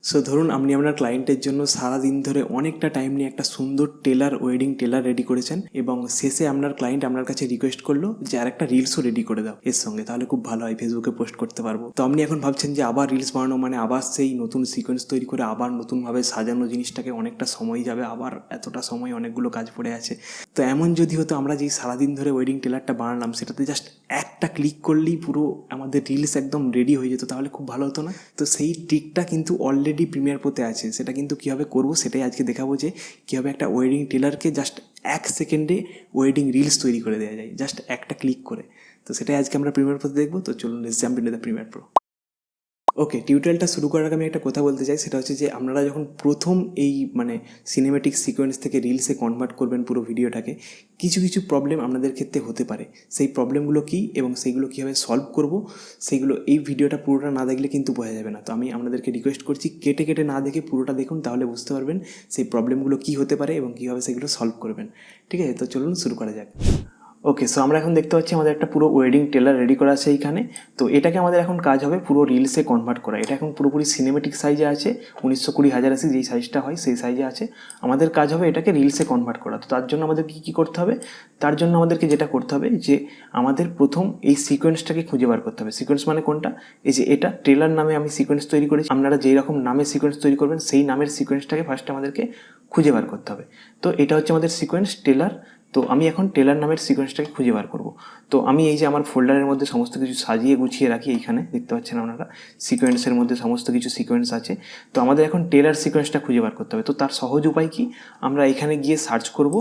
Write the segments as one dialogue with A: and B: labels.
A: So ধরুন আপনি আপনার ক্লায়েন্টের জন্য সারাদিন ধরে অনেকটা টাইম নিয়ে একটা সুন্দর ওয়েডিং টেলার রেডি করেছেন এবং শেষে আপনার ক্লায়েন্ট আপনার কাছে রিকোয়েস্ট করলো যে আর একটা রিলসও রেডি করে দাও এর সঙ্গে, তাহলে খুব ভালো হয়, ফেসবুকে পোস্ট করতে পারবো। তো আপনি এখন ভাবছেন যে আবার রিলস বানানো মানে আবার সেই নতুন সিকোয়েন্স তৈরি করে আবার নতুনভাবে সাজানো জিনিসটাকে অনেকটা সময় যাবে, আবার এতটা সময় অনেকগুলো কাজ পড়ে আছে। তো এমন যদি হতো আমরা যেই সারাদিন ধরে ওয়েডিং টেলারটা বানালাম সেটাতে জাস্ট একটা ক্লিক করলেই পুরো আমাদের রিলস একদম রেডি হয়ে যেত, তাহলে খুব ভালো হতো না? তো সেই ট্রিকটা কিন্তু অলরেডি প্রিমিয়ার প্রোতে আছে। সেটা কিন্তু কীভাবে করবো সেটাই আজকে দেখাবো, যে কীভাবে একটা ওয়েডিং টেলারকে জাস্ট 1 সেকেন্ডে ওয়েডিং রিলস তৈরি করে দেওয়া যায় জাস্ট একটা ক্লিক করে। তো সেটাই আজকে আমরা প্রিমিয়ার প্রোতে দেখবো। তো চলুন let's jump into the premiere pro. Okay, টিউটোরিয়ালটা শুরু করার আগে আমি একটা কথা বলতে চাই, সেটা হচ্ছে যে আপনারা যখন প্রথম এই সিনেমেটিক সিকোয়েন্স থেকে রিলসে কনভার্ট করবেন পুরো ভিডিওটাকে, কিছু কিছু প্রবলেম আপনাদের ক্ষেত্রে হতে পারে। সেই প্রবলেমগুলো কী এবং সেইগুলো কীভাবে সলভ করব সেইগুলো এই ভিডিওটা পুরোটা না দেখলে কিন্তু বোঝা যাবে না। তো আমি আপনাদেরকে রিকোয়েস্ট করছি কেটে কেটে না দেখে পুরোটা দেখুন, তাহলে বুঝতে পারবেন সেই প্রবলেমগুলো কী হতে পারে এবং কীভাবে সেগুলো সলভ করবেন। ঠিক আছে, তো চলুন শুরু করা যাক। ওকে, সো আমরা এখন দেখতে পাচ্ছি আমাদের একটা পুরো ওয়েডিং টেলার রেডি করা আছে এইখানে। তো এটাকে আমাদের এখন কাজ হবে পুরো রিলসে কনভার্ট করা। এটা এখন পুরোপুরি সিনেমেটিক সাইজে আছে, 1920x1080 যেই সাইজটা হয় সেই সাইজে আছে। আমাদের কাজ হবে এটাকে রিলসে কনভার্ট করা। তো তার জন্য আমাদের কী করতে হবে? তার জন্য আমাদেরকে যেটা করতে হবে যে আমাদের প্রথম এই সিকোয়েন্সটাকে খুঁজে বার করতে হবে। সিকোয়েন্স মানে কোনটা? এই যে এটা টেলার নামে আমি সিকোয়েন্স তৈরি করেছি। আপনারা যেই রকম নামে সিকোয়েন্স তৈরি করবেন সেই নামের সিকোয়েন্সটাকে ফার্স্টে আমাদেরকে খুঁজে বার করতে হবে। তো এটা হচ্ছে আমাদের সিকোয়েন্স টেলার। তো আমি এখন টেলার নামের সিকোয়েন্সটাকে খুঁজে বার করব। তো আমি এই যে আমার ফোল্ডারের মধ্যে সমস্ত কিছু সাজিয়ে গুছিয়ে রাখি, এইখানে দেখতে পাচ্ছেন আপনারা সিকোয়েন্সের মধ্যে সমস্ত কিছু সিকোয়েন্স আছে। তো আমাদের এখন টেলার সিকোয়েন্সটা খুঁজে বার করতে হবে। তো তার সহজ উপায় কি? আমরা এখানে গিয়ে সার্চ করব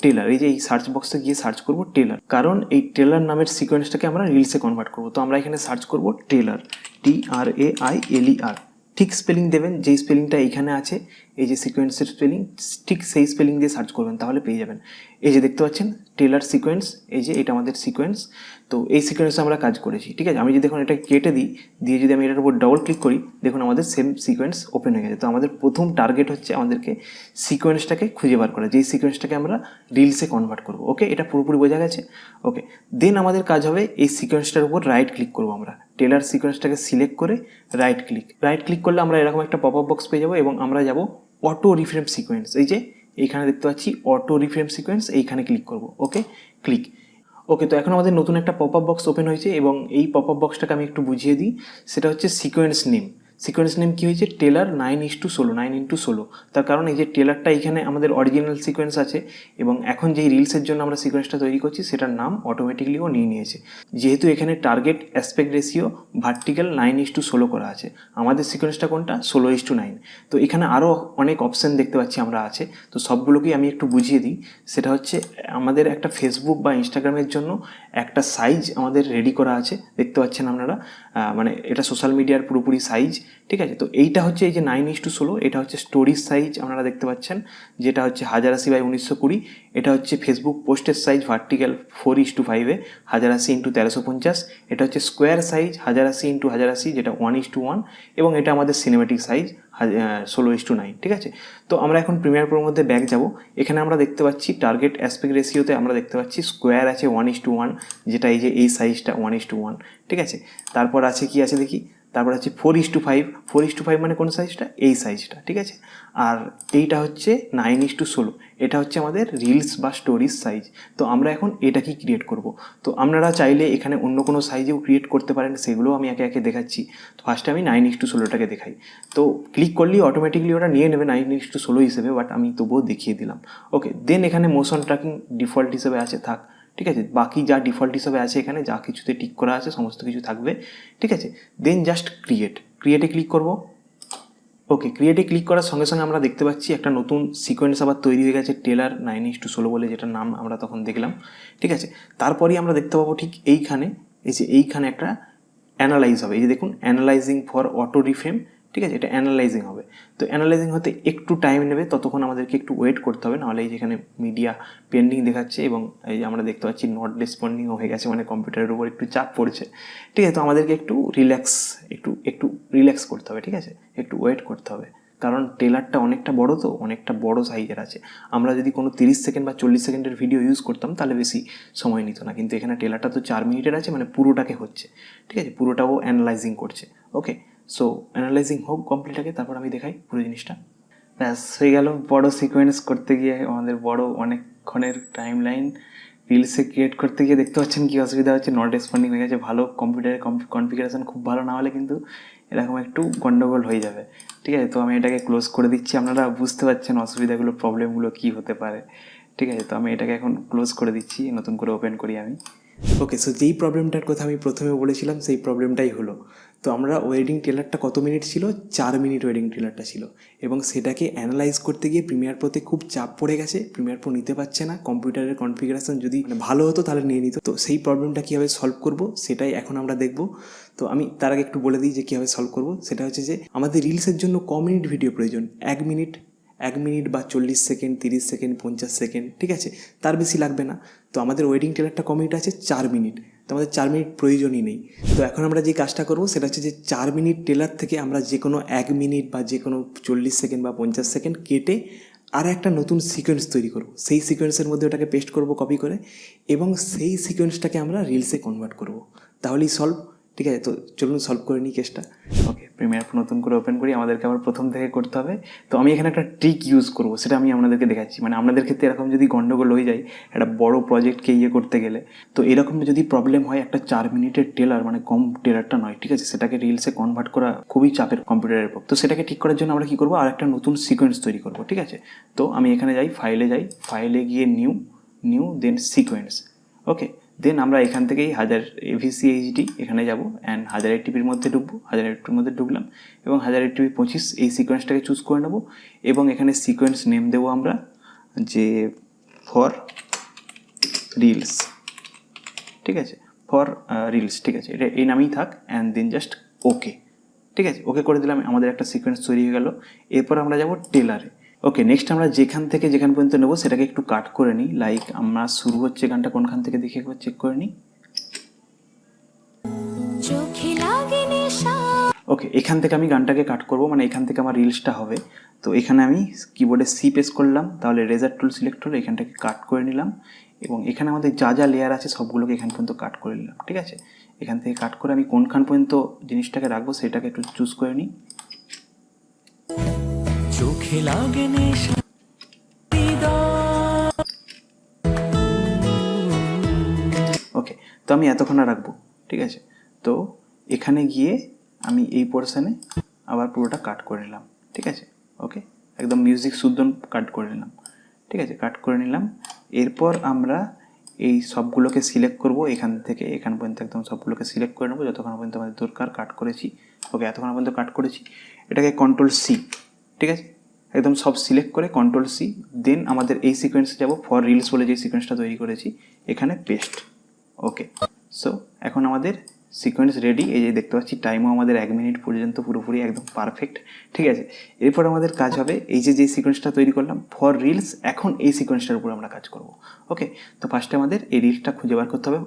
A: টেলার। এই যে এই সার্চ বক্সে গিয়ে সার্চ করব টেলার, কারণ এই টেলার নামের সিকোয়েন্সটাকে আমরা রিলসে কনভার্ট করব। তো আমরা এখানে সার্চ করব টেলার, TRAILER। ঠিক স্পেলিং দেবেন, যেই স্পেলিংটা এইখানে আছে এই যে সিকোয়েন্সের স্পেলিং, ঠিক সেই স্পেলিং দিয়ে সার্চ করবেন, তাহলে পেয়ে যাবেন। এই যে দেখতে পাচ্ছেন টেলার সিকোয়েন্স, এই যে এটা আমাদের সিকোয়েন্স। তো এই সিকোয়েন্সে আমরা কাজ করেছি। ঠিক আছে, আমি যদি এখন এটা কেটে দিই, দিয়ে যদি আমি এটার উপর ডবল ক্লিক করি, দেখুন আমাদের সেম সিকোয়েন্স ওপেন হয়ে গেছে। তো আমাদের প্রথম টার্গেট হচ্ছে আমাদেরকে সিকোয়েন্সটাকে খুঁজে বার করা, যেই সিকোয়েন্সটাকে আমরা রিলসে কনভার্ট করবো। ওকে, এটা পুরোপুরি বোঝা গেছে? ওকে, দেন আমাদের কাজ হবে এই সিকোয়েন্সটার উপর রাইট ক্লিক করবো। আমরা টেলার সিকোয়েন্সটাকে সিলেক্ট করে রাইট ক্লিক করলে আমরা এরকম একটা পপ আপ বক্স পেয়ে যাবো এবং আমরা যাব অটো রিফ্রেম সিকোয়েন্স। এই যে এইখানে দেখতে পাচ্ছি অটো রিফ্রেম সিকোয়েন্স, এইখানে ক্লিক করব। ওকে, ক্লিক। ওকে, তো এখন আমাদের নতুন একটা পপ আপ বক্স ওপেন হয়েছে এবং এই পপ আপ বক্সটাকে আমি একটু বুঝিয়ে দিই। সেটা হচ্ছে সিকোয়েন্স নেম। সিকোয়েন্স নেম কী হয়েছে? টেলার 9:16। তার কারণ এই যে টেলারটা এখানে আমাদের অরিজিনাল সিকোয়েন্স আছে এবং এখন যেই রিলসের জন্য আমরা সিকোয়েন্সটা তৈরি করছি সেটার নাম অটোমেটিকলি ও নিয়ে নিয়েছে। যেহেতু এখানে টার্গেট অ্যাসপেক্ট রেশিও ভার্টিক্যাল 9:16 করা আছে, আমাদের সিকোয়েন্সটা কোনটা? 16:9। তো এখানে আরও অনেক অপশান দেখতে পাচ্ছি আমরা আছে। তো সবগুলোকেই আমি একটু বুঝিয়ে দিই। সেটা হচ্ছে আমাদের একটা ফেসবুক বা ইনস্টাগ্রামের জন্য একটা সাইজ আমাদের রেডি করা আছে, দেখতে পাচ্ছেন আপনারা। এটা সোশ্যাল মিডিয়ার পুরোপুরি সাইজ। ঠিক আছে, তো এইটা হচ্ছে এই যে 9:16, এটা হচ্ছে স্টোরিজ সাইজ আপনারা দেখতে পাচ্ছেন, যেটা হচ্ছে 1080x1920। এটা হচ্ছে ফেসবুক পোস্টের সাইজ ভার্টিক্যাল 4:5-এ 1080x1350। এটা হচ্ছে স্কোয়ার সাইজ 1080x1080, যেটা 1:1। এবং এটা আমাদের সিনেমেটিক সাইজ 16:9। ঠিক আছে, তো আমরা এখন প্রিমিয়ার প্রোর মধ্যে ব্যাক যাব। এখানে আমরা দেখতে পাচ্ছি টার্গেট অ্যাসপেক্ট রেশিওতে আমরা দেখতে পাচ্ছি স্কোয়ার আছে 1:1, যেটা এই যে এই সাইজটা 1:1। ঠিক আছে, তারপর আছে কি আছে দেখি, তারপর আছে 4:5। 4:5 মানে কোন সাইজটা? এই সাইজটা। ঠিক আছে, আর এইটা হচ্ছে 9:16, এটা হচ্ছে আমাদের রিলস বা স্টোরিজ সাইজ। তো আমরা এখন এটাকেই ক্রিয়েট করব। তো আপনারা চাইলে এখানে অন্য কোনো সাইজেও ক্রিয়েট করতে পারেন, সেগুলোও আমি একে একে দেখাচ্ছি। তো ফার্স্টে আমি 9:16টাকে দেখাই। তো ক্লিক করলেই অটোমেটিকলি ওটা নিয়ে নেবে 9:16 হিসেবে, বাট আমি তবুও দেখিয়ে দিলাম। ওকে, দেন এখানে মোশন ট্র্যাকিং ডিফল্ট হিসেবে আছে, থাক। ঠিক আছে, বাকি যা ডিফল্ট হিসেবে আছে এখানে যা কিছুতে টিক করা আছে সমস্ত কিছু থাকবে। ঠিক আছে, দেন জাস্ট ক্রিয়েটে ক্লিক করব। ওকে, ক্রিয়েটে ক্লিক করার সঙ্গে সঙ্গে আমরা দেখতে পাচ্ছি একটা নতুন সিকোয়েন্স আবার তৈরি হয়ে গেছে, টেলার 9:16 বলে, যেটার নাম আমরা তখন দেখলাম। ঠিক আছে, তারপরেই আমরা দেখতে পাবো ঠিক এইখানে, এই যে এইখানে একটা অ্যানালাইজ হবে। এই যে দেখুন, অ্যানালাইজিং ফর অটো রিফ্রেম। ঠিক আছে, এটা অ্যানালাইজিং হবে। তো অ্যানালাইজিং হতে একটু টাইম নেবে, ততক্ষণ আমাদেরকে একটু ওয়েট করতে হবে, নাহলে এই যেখানে মিডিয়া পেন্ডিং দেখাচ্ছে এবং এই যে আমরা দেখতে পাচ্ছি নট রেসপন্ডিংও হয়ে গেছে, মানে কম্পিউটারের উপর একটু চাপ পড়ছে। ঠিক আছে, তো আমাদেরকে একটু রিল্যাক্স করতে হবে। ঠিক আছে, একটু ওয়েট করতে হবে, কারণ টেলারটা অনেকটা বড়, তো অনেকটা বড় সাইজের আছে। আমরা যদি কোনো 30 সেকেন্ড বা 40 সেকেন্ডের ভিডিও ইউজ করতাম তাহলে বেশি সময় নিত না, কিন্তু এখানে টেলারটা তো 4 মিনিটের আছে, মানে পুরোটাকে হচ্ছে। ঠিক আছে, পুরোটাও অ্যানালাইজিং করছে। ওকে,
B: সো অ্যানালাইজিং হোক কমপ্লিট আগে, তারপর আমি দেখাই পুরো জিনিসটা। ব্যাস হয়ে গেল। বড় সিকোয়েন্স করতে গিয়ে আমাদের বড় অনেকক্ষণের টাইম লাইন রিলসে ক্রিয়েট করতে গিয়ে দেখতে পাচ্ছেন কী অসুবিধা হচ্ছে, নট রেসপন্ডিং হয়ে গেছে। ভালো কম্পিউটারের কনফিগারেশন খুব ভালো না হলে কিন্তু এরকম একটু গন্ডগোল হয়ে যাবে, ঠিক আছে। তো আমি এটাকে ক্লোজ করে দিচ্ছি, আপনারা বুঝতে পারছেন অসুবিধাগুলো প্রবলেমগুলো কী হতে পারে, ঠিক আছে। তো আমি এটাকে এখন ক্লোজ করে দিচ্ছি, নতুন করে ওপেন করি আমি।
A: ওকে, সো যেই প্রবলেমটার কথা আমি প্রথমে বলেছিলাম সেই প্রবলেমটাই হলো। তো আমরা ওয়েডিং টেলারটা কত মিনিট ছিল, 4 মিনিট ওয়েডিং টেলারটা ছিল, এবং সেটাকে অ্যানালাইজ করতে গিয়ে প্রিমিয়ার প্রোতে খুব চাপ পড়ে গেছে, প্রিমিয়ার প্রো নিতে পারছে না। কম্পিউটারের কনফিগারেশন যদি ভালো হতো তাহলে নিয়ে নিত। তো সেই প্রবলেমটা কীভাবে সলভ করব সেটাই এখন আমরা দেখব। তো আমি তার আগে একটু বলে দিই যে কীভাবে সলভ করব। সেটা হচ্ছে যে আমাদের রিলসের জন্য ক মিনিট ভিডিও প্রয়োজন, 1 মিনিট বা 40 সেকেন্ড, 30 সেকেন্ড, 50 সেকেন্ড, ঠিক আছে, তার বেশি লাগবে না। তো আমাদের ওয়েডিং টেলারটা ক মিনিট আছে, 4 মিনিট। তো আমাদের 4 মিনিট প্রয়োজনই নেই। তো এখন আমরা যে কাজটা করবো সেটা হচ্ছে যে 4 মিনিট টেলার থেকে আমরা যে কোনো 1 মিনিট বা যে কোনো 40 সেকেন্ড বা 50 সেকেন্ড কেটে আর একটা নতুন সিকোয়েন্স তৈরি করব। সেই সিকোয়েন্সের মধ্যে ওটাকে পেস্ট করব কপি করে, এবং সেই সিকোয়েন্সটাকে আমরা রিলসে কনভার্ট করব। তাহলেই সলভ, ঠিক আছে। তো চলুন সলভ করে নিই কেসটা।
B: ওকে, প্রিমিয়ার প্রো নতুন করে ওপেন করি, আমাদেরকে আবার প্রথম থেকে করতে হবে। তো আমি এখানে একটা ট্রিক ইউজ করব, সেটা আমি আপনাদেরকে দেখাচ্ছি। মানে আপনাদের ক্ষেত্রে এরকম যদি গন্ডগোল হয়ে যায় একটা বড় প্রজেক্টকে করতে গেলে, তো এরকম যদি প্রবলেম হয়, একটা 4 মিনিটের টেলার, মানে কম টেলারটা নয়, ঠিক আছে, সেটাকে রিলসে কনভার্ট করা খুবই চাপের কম্পিউটারের পর। তো সেটাকে ঠিক করার জন্য আমরা কী করবো, আর একটা নতুন সিকোয়েন্স তৈরি করব, ঠিক আছে। তো আমি এখানে যাই, ফাইলে গিয়ে নিউ দেন সিকোয়েন্স। ওকে, দেন আমরা এখান থেকেই 1000 AVCHD এখানে যাব, অ্যান্ড 1080pর মধ্যে ঢুকবো, 1080pর মধ্যে ঢুকলাম, এবং 1080p 25 এই সিকোয়েন্সটাকে চুজ করে নেব, এবং এখানে সিকোয়েন্স নেম দেবো আমরা যে ফর রিলস, ঠিক আছে, ফর রিলস, ঠিক আছে, এটা এই নামেই থাক, অ্যান্ড দেন জাস্ট ওকে, ঠিক আছে। ওকে করে দিলাম, আমাদের একটা সিকোয়েন্স তৈরি হয়ে গেল। এরপর আমরা যাব টেলারে। ওকে, নেক্সট আমরা যেখান থেকে যেখান পর্যন্ত নেবো সেটাকে একটু কাট করে নিই। লাইক আমরা শুরু হচ্ছে গানটা কোনখান থেকে দেখে একবার চেক করে নিই। ওকে, এখান থেকে আমি গানটাকে কাট করব, মানে এখান থেকে আমার রিলসটা হবে। তো এখানে আমি কিবোর্ডে সি প্রেস করলাম, তাহলে রেজার টুল সিলেক্ট হলো, এখানটাকে কাট করে নিলাম, এবং এখানে আমাদের যা যা লেয়ার আছে সবগুলোকে এখান পর্যন্ত কাট করে নিলাম, ঠিক আছে। এখান থেকে কাট করে আমি কোনখান পর্যন্ত জিনিসটাকে রাখবো সেটাকে একটু চুজ করে নিই। চোখে লাগে নেশা, ওকে, তো আমি এতক্ষণ রাখবো, ঠিক আছে। তো এখানে গিয়ে আমি এই পোর্শনে আবার পুরোটা কাট করে নিলাম, ঠিক আছে। ওকে, একদম মিউজিক শুদ্ধ কাট করে নিলাম, ঠিক আছে, কাট করে নিলাম। এরপর আমরা এই সবগুলোকে সিলেক্ট করব, এখান থেকে এখান পর্যন্ত একদম সবগুলোকে সিলেক্ট করে নেবো যতক্ষণ পর্যন্ত আমাদের দরকার কাট করেছি। ওকে, এতক্ষণ পর্যন্ত কাট করেছি, এটাকে কন্ট্রোল-C, ঠিক আছে, একদম সব সিলেক্ট করে কন্ট্রোল-C। দেন আমাদের এই সিকোয়েন্সে যাব, ফর রিলস বলে যে সিকোয়েন্সটা তৈরি করেছি, এখানে পেস্ট। ওকে, সো এখন আমাদের সিকোয়েন্স রেডি। এই যে দেখতে পাচ্ছি টাইমও আমাদের 1 মিনিট পর্যন্ত পুরোপুরি একদম পারফেক্ট, ঠিক আছে। এরপর আমাদের কাজ হবে এই যে সিকোয়েন্সটা তৈরি করলাম ফর রিলস, এখন এই সিকোয়েন্সটার উপর আমরা কাজ করব। ওকে, তো ফার্স্টে আমাদের এই রিলসটা খুঁজে বার করতে হবে,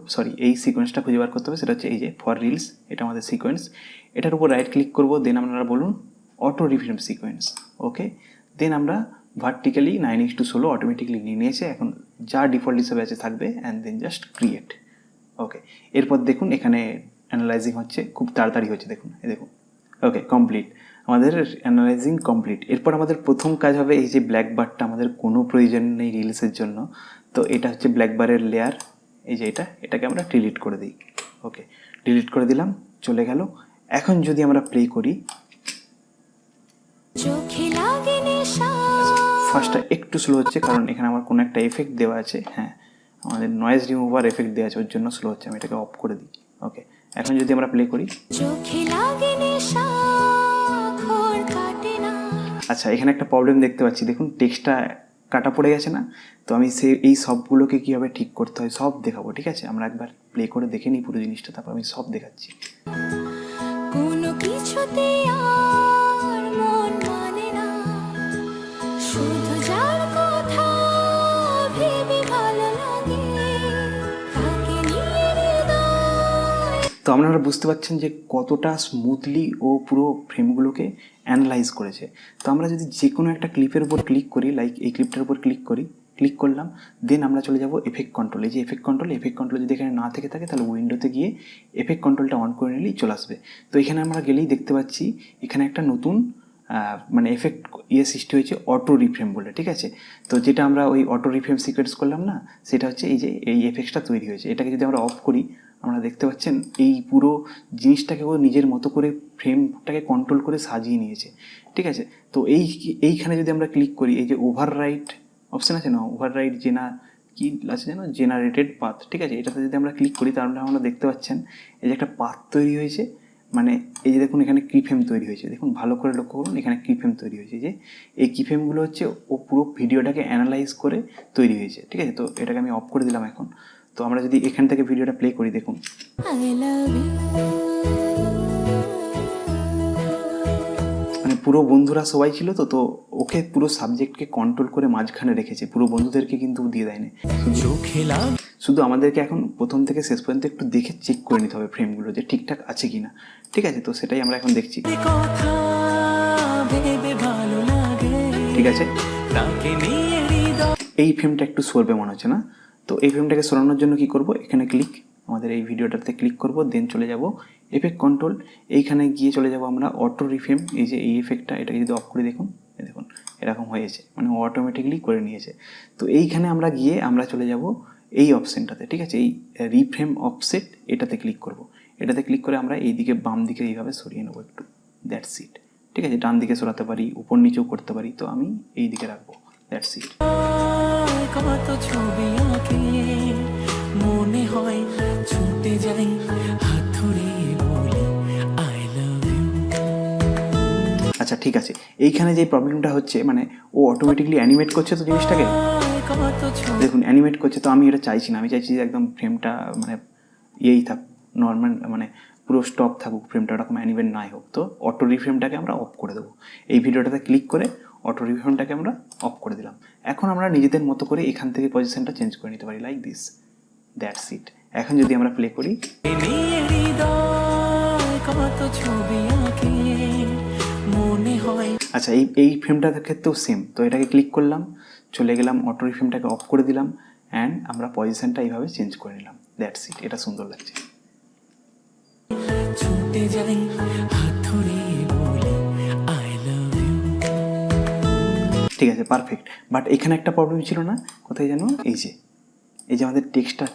B: এই সিকোয়েন্সটা খুঁজে বার করতে হবে। সেটা হচ্ছে এই যে ফর রিলস, এটা আমাদের সিকোয়েন্স। এটার উপর রাইট ক্লিক করবো, দেন আপনারা বলুন অটো রিফ্রেম সিকোয়েন্স। ওকে, দেন আমরা ভার্টিক্যালি 9:16 অটোমেটিকলি নিয়ে নিয়েছে, এখন যা ডিফল্ট হিসেবে আছে থাকবে, অ্যান্ড দেন জাস্ট ক্রিয়েট। ওকে, এরপর দেখুন এখানে অ্যানালাইজিং হচ্ছে, খুব তাড়াতাড়ি হচ্ছে, দেখুন এই দেখুন। ওকে, কমপ্লিট, আমাদের অ্যানালাইজিং কমপ্লিট। এরপর আমাদের প্রথম কাজ হবে এই যে ব্ল্যাক বারটা, আমাদের কোনো প্রয়োজন নেই রিলসের জন্য। তো এটা হচ্ছে ব্ল্যাক বারের লেয়ার, এই যে এটাকে আমরা ডিলিট করে দিই। ওকে, ডিলিট করে দিলাম, চলে গেল। এখন যদি আমরা প্লে করি, ফার্স্টটা একটু স্লো হচ্ছে কারণ এখানে আমার কোনো একটা এফেক্ট দেওয়া আছে। হ্যাঁ, আমাদের নয়েজ রিমুভার এফেক্ট দেওয়া আছে, ওর জন্য স্লো হচ্ছে, আমি এটাকে অফ করে দিই। ওকে, এখন যদি আমরা প্লে করি, আচ্ছা এখানে একটা প্রবলেম দেখতে পাচ্ছি, দেখুন টেক্সটটা কাটা পড়ে গেছে না। তো আমি এই সবগুলোকে কীভাবে ঠিক করতে হয় সব দেখাবো, ঠিক আছে। আমরা একবার প্লে করে দেখে নিই পুরো জিনিসটা, তারপর আমি সব দেখাচ্ছি। কোনো কিছুতে আর মন মানে না, শুধু যার কথা ভেবে ভালো লাগে তাকে নিয়ে হৃদয়। তো আপনারা বুঝতে পারছেন যে কতটা স্মুথলি ও পুরো ফ্রেমগুলোকে অ্যানালাইজ করেছে। তো আমরা যদি যে কোনো একটা ক্লিপের উপর ক্লিক করি, লাইক এই ক্লিপটার উপর ক্লিক করি, ক্লিক করলাম, দেন আমরা চলে যাব এফেক্ট কন্ট্রোল। এই যে এফেক্ট কন্ট্রোল যদি এখানে না থেকে থাকে তাহলে উইন্ডোতে গিয়ে এফেক্ট কন্ট্রোলটা অন করে নিলেই চলে আসবে। তো এখানে আমরা গেলেই দেখতে পাচ্ছি এখানে একটা নতুন মানে এফেক্ট সৃষ্টি হয়েছে অটো রিফ্রেম বলে, ঠিক আছে। তো যেটা আমরা ওই অটো রিফ্রেম সিকোয়েন্স করলাম না, সেটা হচ্ছে এই যে এই এফেক্টটা তৈরি হয়েছে। এটাকে যদি আমরা অফ করি, আমরা দেখতে পাচ্ছেন এই পুরো জিনিসটাকে ও নিজের মতো করে ফ্রেমটাকে কন্ট্রোল করে সাজিয়ে নিয়েছে, ঠিক আছে। তো এইখানে যদি আমরা ক্লিক করি, এই যে ওভাররাইট অপশান আছে না, ওভাররাইট কি আছে যেন, জেনারেটেড পাথ, ঠিক আছে। এটাতে যদি আমরা ক্লিক করি তাহলে আমরা দেখতে পাচ্ছেন এই যে একটা পাথ তৈরি হয়েছে, মানে এই যে দেখুন এখানে কিফ্রেম তৈরি হয়েছে, দেখুন ভালো করে লক্ষ্য করুন, এখানে কিফ্রেম তৈরি হয়েছে। যে এই কিফ্রেমগুলো হচ্ছে ও পুরো ভিডিওটাকে অ্যানালাইজ করে তৈরি হয়েছে, ঠিক আছে। তো এটাকে আমি অফ করে দিলাম এখন। তো আমরা যদি এখান থেকে ভিডিওটা প্লে করি, দেখুন মানে পুরো বন্ধুরা সবাই ছিল, তো ওকে পুরো সাবজেক্টকে কন্ট্রোল করে মাঝখানে রেখেছে, পুরো বন্ধুদেরকে কিন্তু দিয়ে দেয়নি। শুধু আমাদেরকে এখন প্রথম থেকে শেষ পর্যন্ত একটু দেখে চেক করে নিতে হবে ফ্রেমগুলো যে ঠিকঠাক আছে কিনা, ঠিক আছে। তো সেটাই আমরা এখন দেখছি, ঠিক আছে। এই ফ্রেমটা একটু সরবে মনে হচ্ছে না, তো এই ফ্রেমটাকে সরানোর জন্য কি করব, এখানে আমাদের এই ভিডিওটাতে ক্লিক করব, দেন চলে যাব এফেক্ট কন্ট্রোল, এইখানে গিয়ে চলে যাব আমরা অটো রিফ্রেম। এই যে এই এফেক্টটা, এটাকে যদি অফ করে দেখুন এরকম হয়েছে, মানে ও অটোমেটিকলি করে নিয়েছে। তো এইখানে আমরা গিয়ে আমরা চলে যাব এই অপশানটাতে, ঠিক আছে, এই রিফ্রেম অফসেট, এটাতে ক্লিক করব। এটাতে ক্লিক করে আমরা এইদিকে বাম দিকে এইভাবে সরিয়ে নেবো একটু, দ্যাটস ইট, ঠিক আছে। ডান দিকে সরাতে পারি, উপর নিচেও করতে পারি, তো আমি এই দিকে রাখবো, দ্যাটস ইট। কত ছবি আঁকি মনে হয় ছুটে যাই হাত ধরে বলি আই লাভ ইউ। আচ্ছা ঠিক আছে, এইখানে যে প্রবলেমটা হচ্ছে, মানে ও অটোমেটিকলি অ্যানিমেট করছে তো জিনিসটাকে, দেখুন অ্যানিমেট করছে, তো আমি এটা চাইছি না। আমি চাইছি যে একদম ফ্রেমটা মানে থাক, নর্মাল, মানে পুরো স্টপ থাকুক ফ্রেমটা, ওরকম অ্যানিমেট নাই হোক। তো অটো রিফ্রেমটাকে আমরা অফ করে দেবো। এই ভিডিওটাতে ক্লিক করে অটো রিফ্রেমটাকে আমরা অফ করে দিলাম। এখন আমরা নিজেদের মতো করে এখান থেকে পজিশনটা চেঞ্জ করে নিতে পারি, লাইক দিস, দ্যাটস ইট। এখন যদি আমরা প্লে করি, আচ্ছা এই ফ্রেমটার ক্ষেত্রেও সেম। তো এটাকে ক্লিক করলাম, চলে গেলাম অটো রিফ্রেমটাকে অফ করে দিলাম, অ্যান্ড আমরা পজিশনটা এইভাবে চেঞ্জ করে নিলাম, দ্যাটস ইট। এটা সুন্দর লাগছে। ঠিক আছে, পারফেক্ট। বাট এখানে একটা প্রবলেম ছিল না, কোথায় জানো, এই যে আমাদের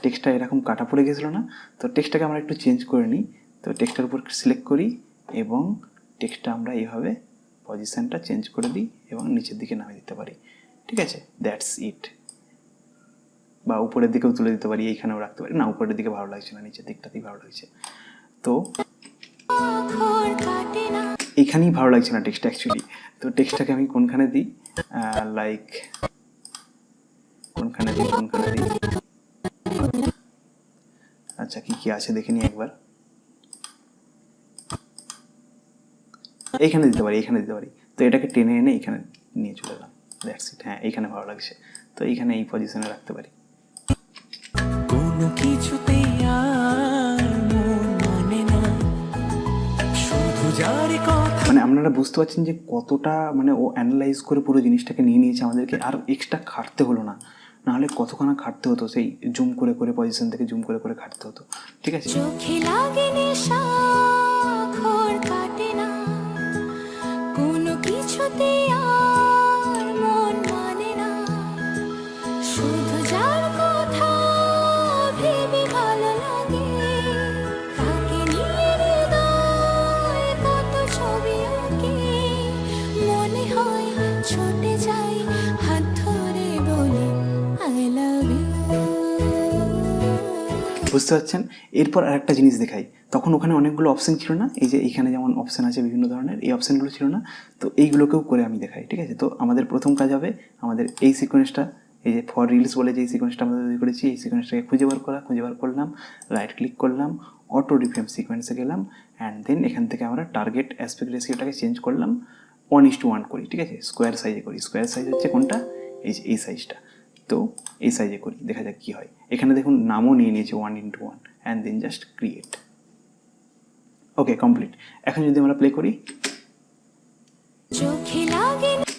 B: টেক্সটটা এরকম কাটা পড়ে গেছিলো না, তো টেক্সটটাকে আমরা একটু চেঞ্জ করে নিই। তো টেক্সটার উপর সিলেক্ট করি এবং টেক্সটটা আমরা এইভাবে পজিশনটা চেঞ্জ করে দিই এবং নিচের দিকে নামিয়ে দিতে পারি, ঠিক আছে, দ্যাটস ইট। বা উপরের দিকেও তুলে দিতে পারি, এইখানেও রাখতে পারি। না, উপরের দিকে ভালো লাগছে না, নিচের দিকটাতেই ভালো লাগছে। তো এইখানেই ভালো লাগছে না টেক্সট অ্যাকচুয়ালি। তো টেক্সটটাকে আমি কোনখানে দিই, লাইক কোনখানে দিই, আচ্ছা কি আছে দেখে নিই একবার। এইখানে দিতে পারি, তো এটাকে টেনে এনে এখানে নিয়ে চলে এলাম, দ্যাটস ইট। হ্যাঁ, এইখানে ভালো লাগছে, তো এইখানে এই পজিশনে রাখতে পারি। কোনো কিছুতে মানে আপনারা বুঝতে পারছেন যে কতটা মানে ও অ্যানালাইজ করে পুরো জিনিসটাকে নিয়ে নিয়েছে আমাদেরকে, আর এক্সট্রা খাটতে হলো না। নাহলে কতক্ষণ খাটতে হতো, সেই জুম করে পজিশন থেকে জুম করে খাটতে হতো, ঠিক আছে। কোনো কিছুতে আর মন মানে না, শুধু যার কথা ভেবে ভালো লাগে, তাকে নিয়ে হৃদয় কত ছবি আঁকে, মনে হয় ছুটে যাই হাত ধরে বলি আই লাভ ইউ। বুঝতে পারছেন? এরপর আরেকটা জিনিস দেখাই। তখন ওখানে অনেকগুলো অপশান ছিল না, এই যে এইখানে যেমন অপশান আছে বিভিন্ন ধরনের, এই অপশানগুলো ছিল না। তো এইগুলোকেও করে আমি দেখাই, ঠিক আছে। তো আমাদের প্রথম কাজ হবে, আমাদের এই সিকোয়েন্সটা, এই যে ফর রিলস বলে যে সিকোয়েন্সটা আমরা তৈরি করেছি, এই সিকোয়েন্সটাকে খুঁজে বার করলাম, রাইট ক্লিক করলাম, অটো রিফ্রেম সিকোয়েন্সে গেলাম, অ্যান্ড দেন এখান থেকে আমরা টার্গেট অ্যাসপেক্ট রেশিওটাকে চেঞ্জ করলাম, 1:1 করি, ঠিক আছে। স্কোয়ার সাইজে করি, স্কোয়ার সাইজ হচ্ছে কোনটা, এই সাইজটা। তো এই সাইজে করি, দেখা যাক কী হয়। এখানে দেখুন নামও নিয়ে নিয়েছে 1:1, and then just create. Okay, complete. এখন যদি আমরা প্লে করি,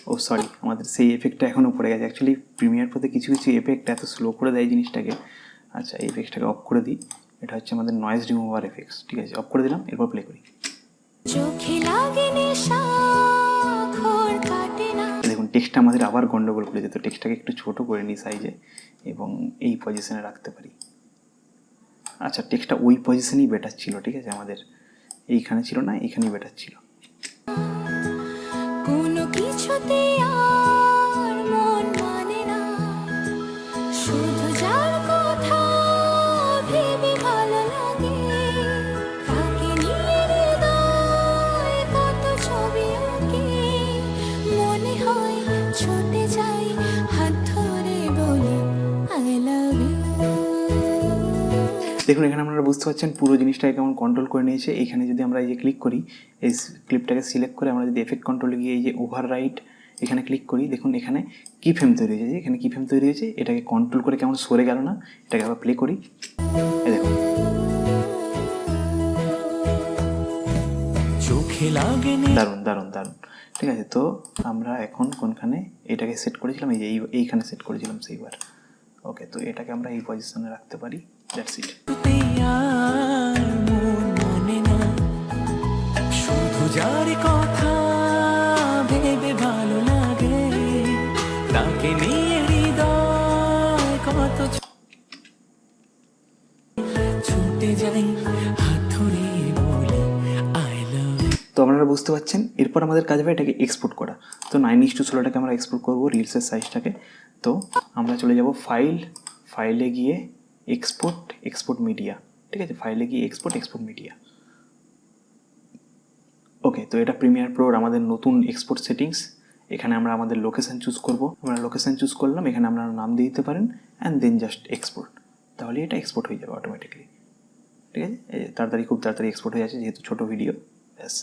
B: ও ও সরি, আমাদের সেই এফেক্টটা এখনও পড়ে গেছে। অ্যাকচুয়ালি প্রিমিয়ার প্রোতে কিছু কিছু এফেক্ট এত স্লো করে দেয় জিনিসটাকে। আচ্ছা, এই এফেক্টটাকে অফ করে দিই। এটা হচ্ছে আমাদের নয়েজ রিমুভার এফেক্টস, ঠিক আছে, অফ করে দিলাম। এরপর প্লে করি। দেখুন টেক্সটটা আমাদের আবার গন্ডগোল করেছে, তো টেক্সটটাকে একটু ছোট করে নিই সাইজে এবং এই পজিশনে রাখতে পারি। আচ্ছা, টেক্সটটা ওই পজিশনেই বেটার ছিল, ঠিক আছে, আমাদের এইখানে ছিল না, এইখানেই বেটার ছিল। কোনো কিছুতে আর মন মানে না, শুধু যার কথা ভেবে ভালো লাগে, তাকে নিয়ে হৃদয় কত ছবি আঁকে, মনে হয় ছুটে যাই হাত ধরে বলি আই লাভ ইউ। দেখুন এখানে আপনারা বুঝতে পারছেন পুরো জিনিসটাকে কেমন কন্ট্রোল করে নিয়েছে। এখানে যদি আমরা এই যে ক্লিক করি, এই ক্লিপটাকে সিলেক্ট করে আমরা যদি এফেক্ট কন্ট্রোলে গিয়ে এই যে ওভার রাইট এখানে ক্লিক করি, দেখুন এখানে কি ফ্রেম তৈরি হয়েছে, এখানে কি ফ্রেম তৈরি হয়েছে, এটাকে কন্ট্রোল করে কেমন সরে গেল না। এটাকে আবার প্লে করি, এই দেখুন চোখে লাগেনি, দারুণ দারুণ দারুণ, ঠিক আছে। তো আমরা এখন কোনখানে এটাকে সেট করেছিলাম, এই যে এইখানে সেট করেছিলাম সেইবার। ওকে, তো এটাকে আমরা এই পজিশনে রাখতে পারি, দ্যাটস ইট। শুধু যার কথা ভেবে ভালো লাগে, তাকে নিয়ে হৃদয় কত ছুটে যাই হাত ধরে বলি আই লাভ ইউ। তো আপনারা বুঝতে পারছেন এরপর আমাদের কাজ হবে এটাকে এক্সপোর্ট করা। তো 9:16টাকে আমরা এক্সপোর্ট করবো রিলসের সাইজটাকে। তো আমরা চলে যাব ফাইলে গিয়ে এক্সপোর্ট মিডিয়া, ঠিক আছে, ফাইলে গিয়ে এক্সপোর্ট মিডিয়া। ওকে, তো এটা প্রিমিয়ার প্রোর আমাদের নতুন এক্সপোর্ট সেটিংস। এখানে আমরা আমাদের লোকেশান চুজ করব। আমরা লোকেশান চুজ করলাম, এখানে আপনারা নাম দিয়ে দিতে পারেন অ্যান্ড দেন জাস্ট এক্সপোর্ট। তাহলে এটা এক্সপোর্ট হয়ে যাবে অটোমেটিকলি, ঠিক আছে। খুব তাড়াতাড়ি এক্সপোর্ট হয়ে যাচ্ছে যেহেতু ছোটো ভিডিও। ব্যাস,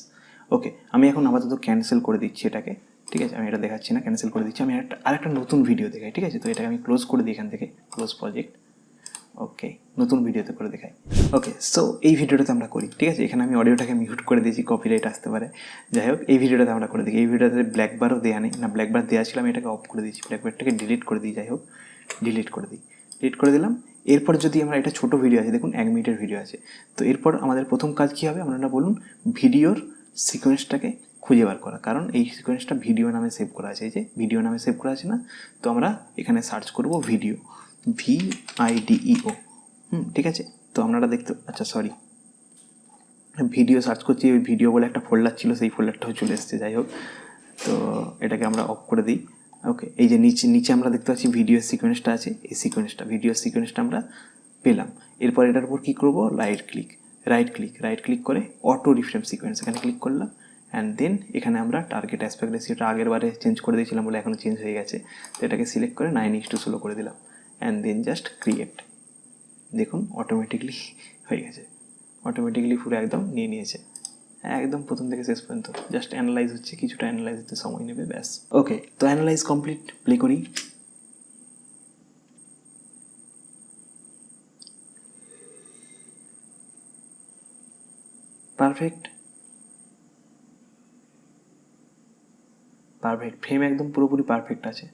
B: ওকে, আমি এখন আপাতত ক্যান্সেল করে দিচ্ছি এটাকে, ঠিক আছে, আমি এটা দেখাচ্ছি না, ক্যান্সেল করে দিচ্ছি। আমি আরেকটা নতুন ভিডিও দেখাই, ঠিক আছে। তো এটাকে আমি ক্লোজ করে দিই এখান থেকে, ক্লোজ প্রজেক্ট। ওকে, নতুন ভিডিওতে করে দেখাই। ওকে, সো এই ভিডিওটাতে আমরা করি, ঠিক আছে। এখানে আমি অডিওটাকে মিউট করে দিয়েছি, কপিরাইট আসতে পারে। যাই হোক, এই ভিডিওটাতে আমরা করে দিই। এই ভিডিওতে ব্ল্যাক বারও দেওয়া নেই, না ব্ল্যাক বার দেওয়া ছিল, আমি এটাকে অফ করে দিয়েছি, ব্ল্যাক বারটাকে ডিলিট করে দিই। যাই হোক, ডিলিট করে দিলাম। এরপর যদি আমরা এটা ছোটো ভিডিও আছে, দেখুন 1 মিনিটের ভিডিও আছে। তো এরপর আমাদের প্রথম কাজ কী হবে, আপনারা বলুন, ভিডিওর সিকোয়েন্সটাকে খুঁজে বার করা। কারণ এই সিকোয়েন্সটা ভিডিও নামে সেভ করা আছে, এই যে ভিডিও নামে সেভ করা আছে না। তো আমরা এখানে সার্চ করব ভিডিও, VIDEO, ঠিক আছে। তো আপনারা দেখতে, আচ্ছা সরি, ভিডিও সার্চ করছি, ওই ভিডিও বলে একটা ফোল্ডার ছিল, সেই ফোল্ডারটাও চলে এসেছে। যাই হোক, তো এটাকে আমরা অফ করে দিই। ওকে, এই যে নিচে আমরা দেখতে পাচ্ছি ভিডিও সিকোয়েন্সটা আছে, এই ভিডিও সিকোয়েন্সটা আমরা পেলাম। এরপর এটার উপর কী করবো, রাইট ক্লিক করে অটো রিফ্রেম সিকোয়েন্স এখানে ক্লিক করলাম। অ্যান্ড দেন এখানে আমরা টার্গেট অ্যাসপেক্ট রেশিওটা আগের বারে চেঞ্জ করে দিয়েছিলাম বলে এখনও চেঞ্জ হয়ে গেছে। তো এটাকে সিলেক্ট করে 9:16 করে দিলাম। অ্যান্ড দেন জাস্ট ক্রিয়েট, দেখুন অটোমেটিকলি হয়ে গেছে, অটোমেটিকলি পুরো একদম নিয়ে নিয়েছে, একদম প্রথম থেকে শেষ পর্যন্ত। জাস্ট অ্যানালাইজ হচ্ছে, কিছুটা অ্যানালাইজ হতে সময় নেবে, ব্যাস। ওকে, তো অ্যানালাইজ কমপ্লিট, প্লে করি। পারফেক্ট, ফ্রেম একদম পুরোপুরি পারফেক্ট আছে।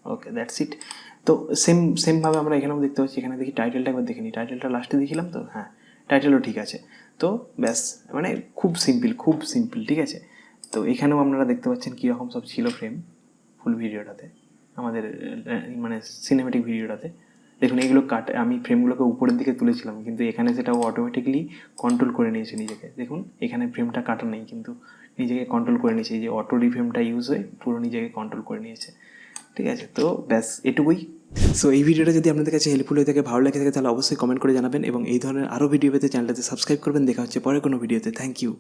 B: ওকে, দ্যাটস ইট। তো সেমভাবে আমরা এখানেও দেখতে পাচ্ছি। এখানে দেখি টাইটেলটা একবার দেখে নিই, টাইটেলটা লাস্টে দিয়েছিলাম তো, হ্যাঁ টাইটেলও ঠিক আছে। তো ব্যাস, মানে খুব সিম্পল, ঠিক আছে। তো এখানেও আপনারা দেখতে পাচ্ছেন কীরকম সব ছিল ফ্রেম ফুল ভিডিওটাতে, আমাদের মানে সিনেমেটিক ভিডিওটাতে। দেখুন এইগুলো আমি ফ্রেমগুলোকে উপরের দিকে তুলেছিলাম, কিন্তু এখানে সেটাও অটোমেটিকলি কন্ট্রোল করে নিয়েছে নিজেকে। দেখুন এখানে ফ্রেমটা কাটা নেই, কিন্তু নিজেকে কন্ট্রোল করে নিয়েছে। এই যে অটো রিফ্রেমটা ইউজ হয়ে পুরো নিজেকে কন্ট্রোল করে নিয়েছে, ঠিক আছে। তো ব্যাস এটুকুই।
A: সো এই ভিডিওটা যদি আপনাদের কাছে হেল্পফুল হয়ে থাকে, ভালো লেগে থাকে, তাহলে অবশ্যই কমেন্ট করে জানাবেন এবং এই ধরনের আরও ভিডিও পেতে চ্যানেলটাতে সাবস্ক্রাইব করবেন। দেখা হচ্ছে পরে কোনো ভিডিওতে। Thank you.